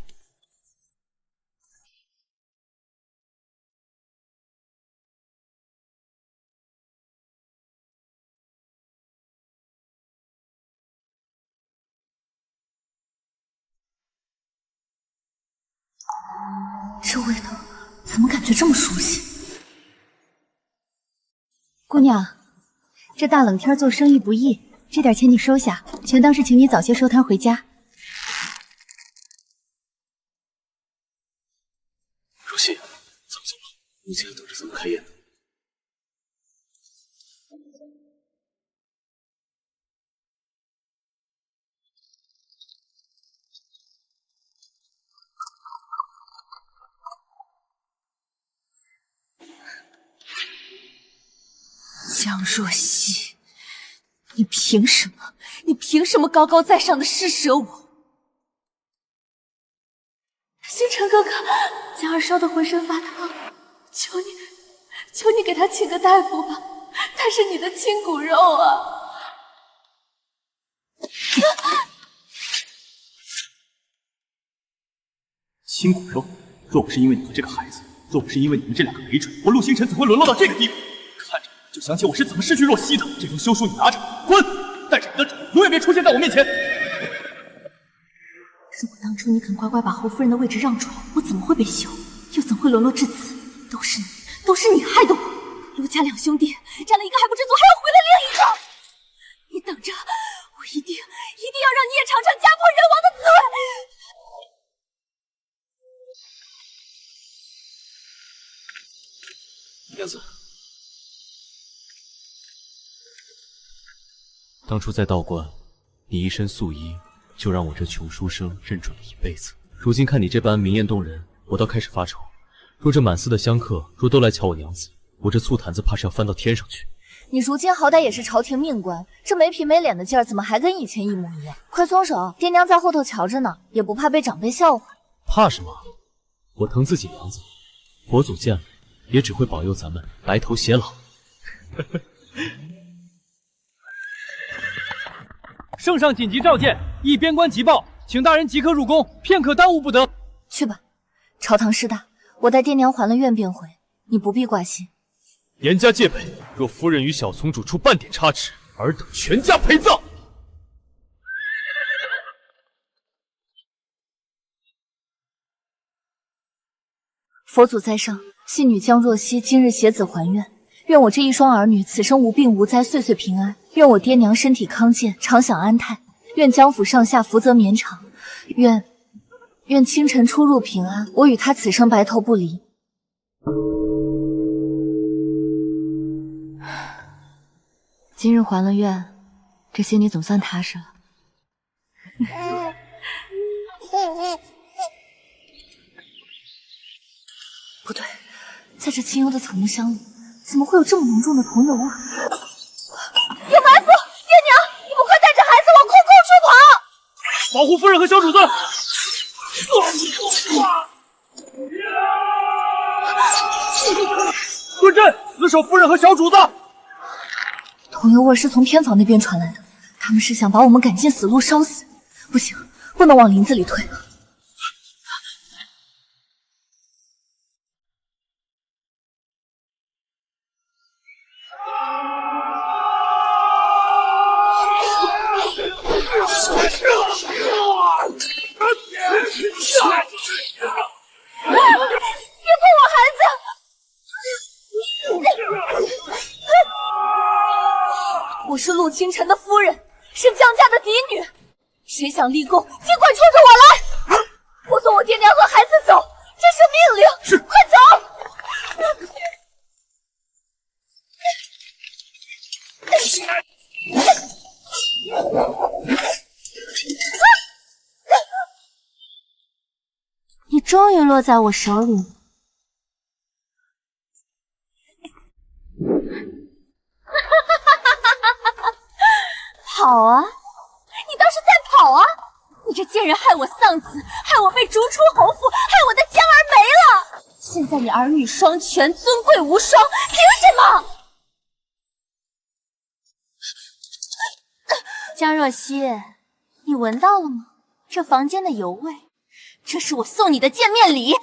这味道怎么感觉这么熟悉？姑娘，这大冷天做生意不易，这点钱你收下，全当是请你早些收摊回家。若曦，咱们走了，母亲还等着咱们开宴呢。江若曦，你凭什么？你凭什么高高在上的施舍我？星辰哥哥，江儿烧得浑身发烫，求你给他请个大夫吧，他是你的亲骨肉啊！亲骨肉，若不是因为你和这个孩子，若不是因为你们这两个累赘，我陆星辰怎会沦落到这个地步？看着就想起我是怎么失去若曦的。这封休书你拿着，滚！带着你的主，永远别出现在我面前。如果当初你肯乖乖把侯夫人的位置让出来，我怎么会被休？又怎会沦落至此？都是你害的我！陆家两兄弟占了一个还不知足，还要毁了另一个！你等着，我一定要让你也尝尝家破人亡的滋味！娘子，当初在道观，你一身素衣，就让我这穷书生认准了一辈子。如今看你这般明艳动人，我倒开始发愁。若这满寺的香客若都来瞧我娘子，我这醋坛子怕是要翻到天上去。你如今好歹也是朝廷命官，这没皮没脸的劲儿，怎么还跟以前一模一样？快松手，爹娘在后头瞧着呢，也不怕被长辈笑话。怕什么？我疼自己娘子，佛祖见了也只会保佑咱们白头偕老。圣上紧急召见，一边关急报，请大人即刻入宫，片刻耽误不得。去吧，朝堂事大，我待爹娘还了愿便回，你不必挂心。严加戒备，若夫人与小从主出半点差池，尔等全家陪葬。佛祖在上，信女江若曦今日携子还愿，愿我这一双儿女此生无病无灾，岁岁平安。愿我爹娘身体康健，常享安泰。愿江府上下福泽绵长。愿清晨出入平安，我与他此生白头不离。今日还了愿，这心里总算踏实了。不对，在这清幽的草木香里，怎么会有这么浓重的桐油味？有埋伏！爹娘，你们快带着孩子往空空处跑！保护夫人和小主子！蹲阵，死守夫人和小主子！桐油味是从偏房那边传来的，他们是想把我们赶进死路烧死。不行，不能往林子里退。别碰我孩子！我是陆清晨的夫人，是江家的嫡女，谁想立功，尽管冲着我来！我送我爹娘和孩子走，这是命令。是，快走！你终于落在我手里了。跑啊！你倒是在跑啊！你这贱人害我丧子，害我被逐出侯府，害我的江儿没了。现在你儿女双全，尊贵无双，凭什么？江若曦，你闻到了吗？这房间的油味，这是我送你的见面礼。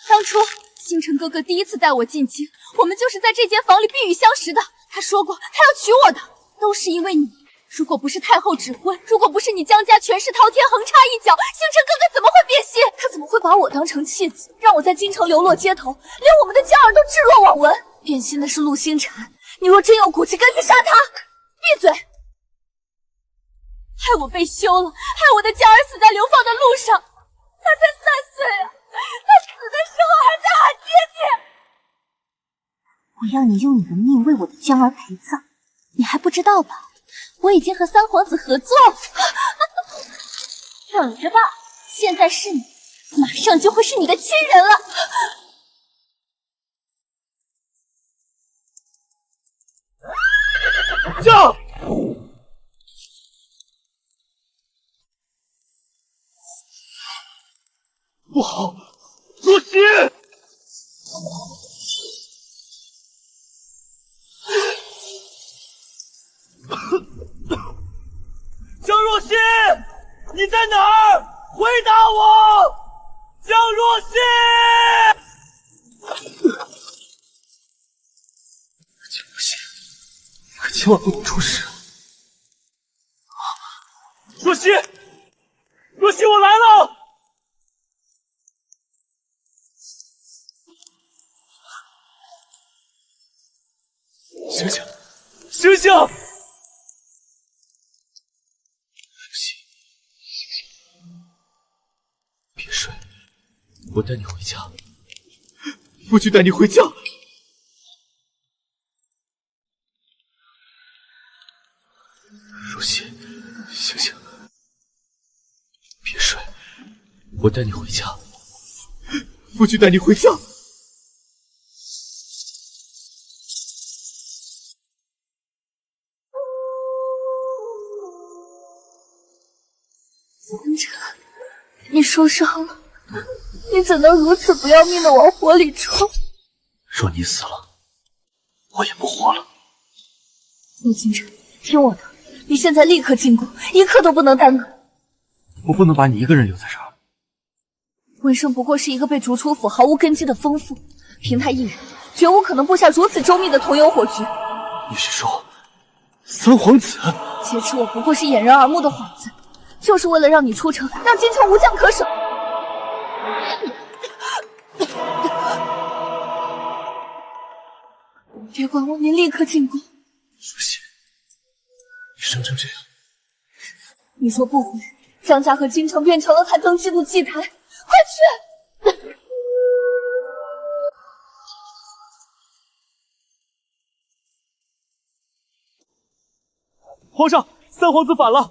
当初星辰哥哥第一次带我进京，我们就是在这间房里避雨相识的。他说过他要娶我的，都是因为你。如果不是太后指婚，如果不是你江家权势滔天，横插一脚，星辰哥哥怎么会变心？他怎么会把我当成弃子，让我在京城流落街头，连我们的江儿都置若罔闻？变心的是陆星辰，你若真有骨气，赶紧杀他！闭嘴！害我被休了，害我的江儿死在流放的路上。他才3岁啊，他死的时候还在喊爹爹。我要你用你的命为我的江儿陪葬，你还不知道吧？我已经和三皇子合作了。等着吧，现在是你，马上就会是你的亲人了。驾！不好，若曦！江若曦，你在哪儿？回答我！江若曦！江若曦，可千万不能出事！若曦，若曦，我来了！醒醒，醒醒！别睡，我带你回家。夫君带你回家。若曦，醒醒！别睡，我带你回家。夫君带你回家。清晨，你受伤了，你怎能如此不要命的往火里冲？若你死了，我也不活了。陆清晨，听我的，你现在立刻进宫，一刻都不能耽搁。我不能把你一个人留在这儿。文生不过是一个被逐出府、毫无根基的疯妇，凭他一人，绝无可能布下如此周密的同游火局。你是说，三皇子？劫持我不过是掩人耳目的幌子。就是为了让你出城，让京城无将可守。别管我，你立刻进宫。若曦，你伤成这样，你说不回，江家和京城变成了他登基的祭台。快去！皇上，三皇子反了！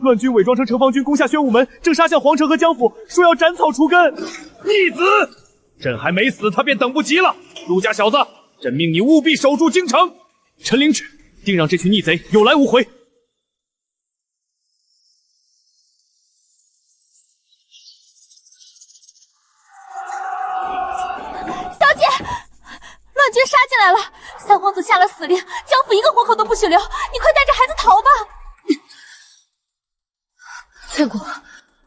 乱军伪装成城防军，攻下宣武门，正杀向皇城和江府，说要斩草除根。逆子！朕还没死，他便等不及了。陆家小子，朕命你务必守住京城。臣领旨，定让这群逆贼有来无回。小姐，乱军杀进来了，三皇子下了死令，江府一个活口都不许留。你快带着孩子逃吧。翠果，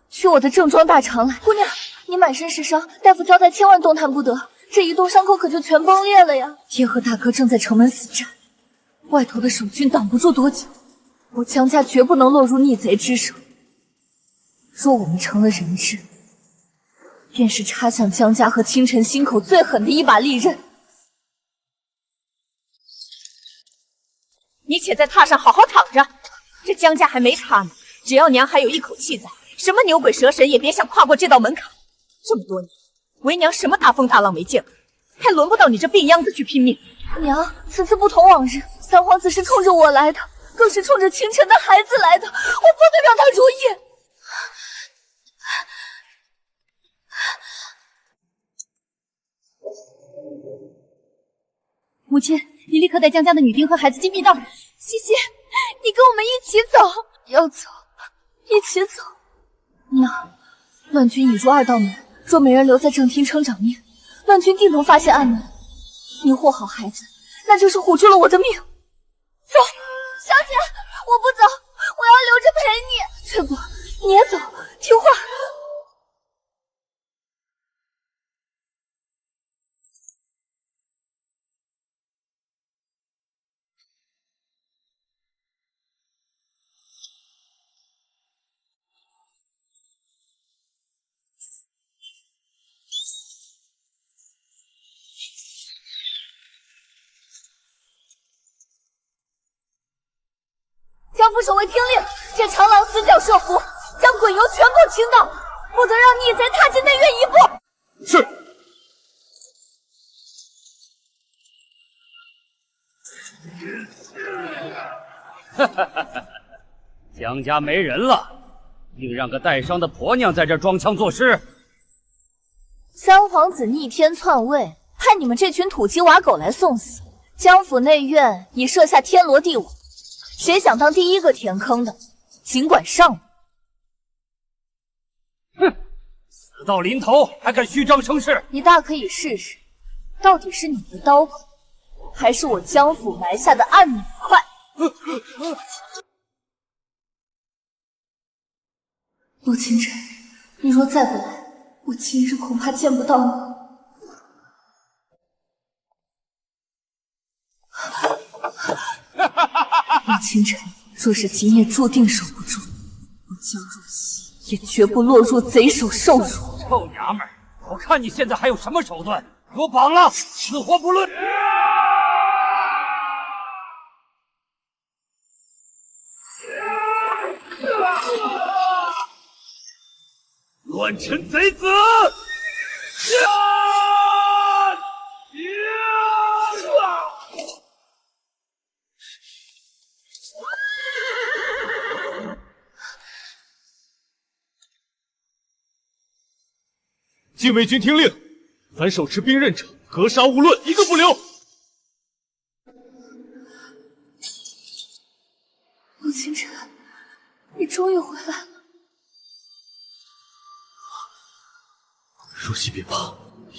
去我的正装大长来。姑娘，你满身是伤，大夫交代千万动弹不得，这一动伤口可就全崩裂了呀。天和大哥正在城门死战，外头的守军挡不住多久，我江家绝不能落入逆贼之手。若我们成了人质，便是插向江家和清晨心口最狠的一把利刃。你且在榻上好好躺着，这江家还没塌呢。只要娘还有一口气在，什么牛鬼蛇神也别想跨过这道门槛。这么多年，为娘什么大风大浪没见过，还轮不到你这病秧子去拼命。娘，此次不同往日，三皇子是冲着我来的，更是冲着清晨的孩子来的，我不能让他如意。母亲，你立刻带江家的女兵和孩子进密道。西西，你跟我们一起走。要走，一起走。娘，乱军已入二道门，若没人留在正厅撑掌面，乱军定能发现暗门。你护好孩子，那就是护住了我的命。走，小姐，我不走，我要留着陪你。翠果，你也走，听话。江府守卫听令，见长廊死角设伏，将鬼油全部倾倒，不得让逆贼踏进内院一步。是。哈哈哈哈！江家没人了，竟让个带伤的婆娘在这装腔作势。三皇子逆天篡位，派你们这群土鸡瓦狗来送死。江府内院已设下天罗地网，谁想当第一个填坑的，尽管上路。哼，死到临头还敢虚张声势！你大可以试试，到底是你的刀快，还是我江府埋下的暗女快？陆清晨，你若再不来，我今日恐怕见不到你。陆清晨，若是今夜注定守不住，我江若曦也绝不落入贼手受辱。臭娘们儿，我看你现在还有什么手段？给我绑了，死活不论！乱臣贼子！禁卫军听令，凡手持兵刃者，格杀勿论，一个不留。陆清晨，你终于回来了。若曦别怕，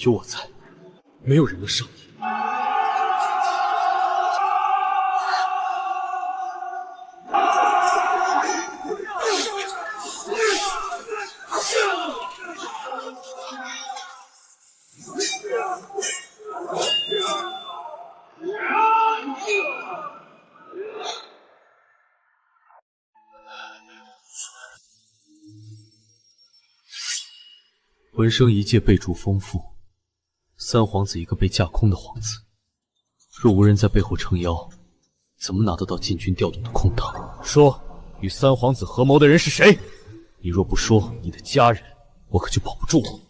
有我在，没有人能伤你。闻声一介备注丰富，三皇子一个被架空的皇子，若无人在背后撑腰，怎么拿得到禁军调动的空档？说，与三皇子合谋的人是谁？你若不说，你的家人，我可就保不住了。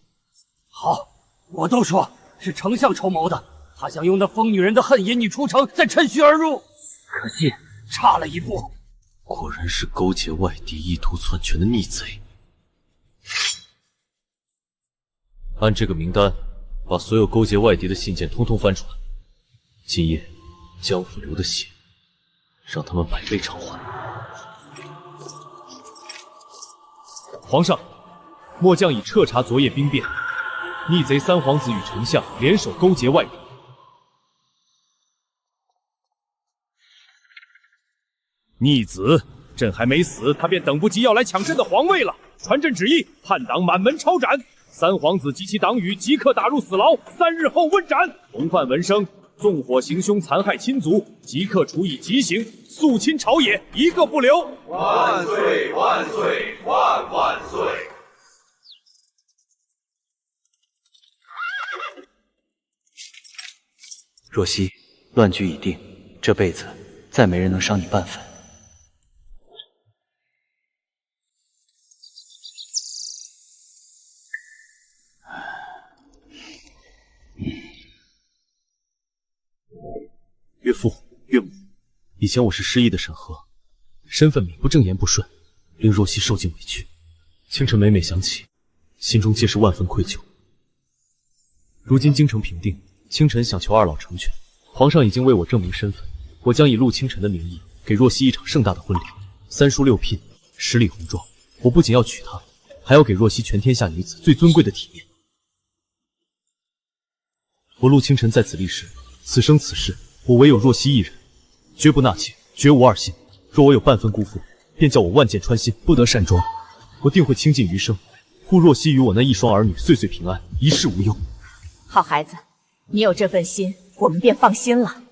好，我都说是丞相筹谋的，他想用那疯女人的恨引你出城，再趁虚而入。可惜差了一步。果然是勾结外敌、意图篡权的逆贼。按这个名单，把所有勾结外敌的信件通通翻出来。今夜江府流的血，让他们百倍偿还。皇上，末将已彻查昨夜兵变，逆贼三皇子与丞相联手勾结外敌。逆子，朕还没死，他便等不及要来抢朕的皇位了。传朕旨意，叛党满门抄斩。三皇子及其党羽即刻打入死牢，3日后问斩。同犯闻声，纵火行凶，残害亲族，即刻处以极刑，肃清朝野，一个不留。万岁！万岁！万万岁！若曦，乱局已定，这辈子再没人能伤你半分。岳父、岳母，以前我是失忆的审核，身份名不正言不顺，令若曦受尽委屈。清晨每每想起，心中皆是万分愧疚。如今京城平定，清晨想求二老成全，皇上已经为我证明身份，我将以陆清晨的名义给若曦一场盛大的婚礼，3书6聘，10礼红妆。我不仅要娶她，还要给若曦全天下女子最尊贵的体面。我陆清晨在此立誓，此生此世，我唯有若曦一人，绝不纳妾，绝无二心。若我有半分辜负，便叫我万箭穿心，不得善终。我定会倾尽余生，护若曦与我那一双儿女岁岁平安，一世无忧。好孩子，你有这份心，我们便放心了。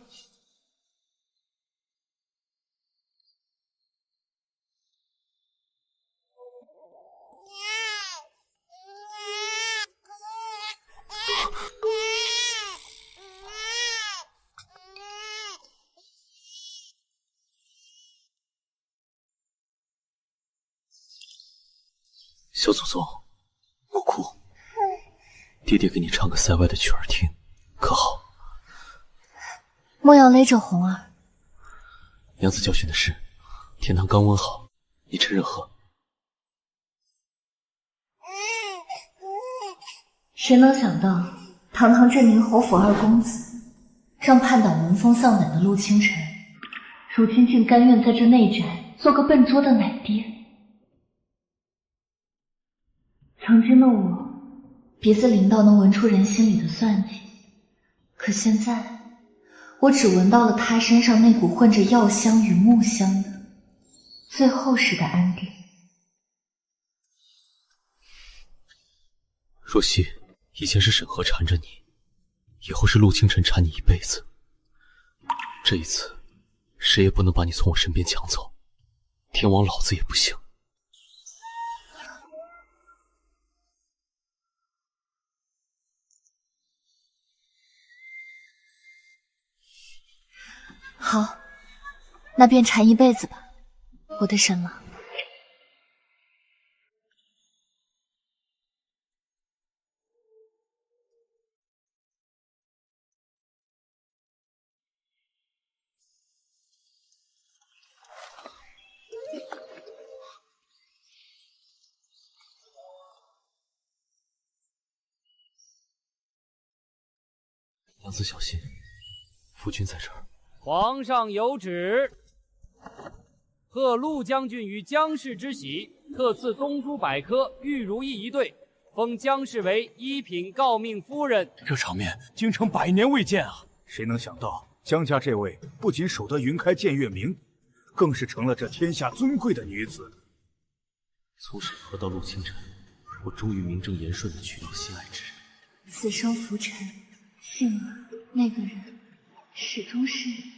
小祖宗，莫哭，爹爹给你唱个塞外的曲儿听，可好？莫要勒着红儿。娘子教训的是，天汤刚温好，你趁热喝。谁能想到，堂堂这名侯府二公子，让叛党闻风丧胆的陆清晨，如今竟甘愿在这内宅做个笨拙的奶爹。曾经的我，鼻子灵到能闻出人心里的算计，可现在，我只闻到了他身上那股混着药香与木香的最后时的安定。若曦，以前是沈河缠着你，以后是陆清晨缠你一辈子。这一次，谁也不能把你从我身边抢走，天王老子也不行。好，那便缠一辈子吧，我的沈郎。娘子小心，夫君在这儿。皇上有旨，贺陆将军与江氏之喜，特赐东珠百科玉如意一对，封江氏为一品诰命夫人。这场面京城100年未见啊！谁能想到江家这位不仅守得云开见月明，更是成了这天下尊贵的女子。从沈河到陆清晨，我终于名正言顺地娶到心爱之人。此生浮沉，幸而那个人始终是你。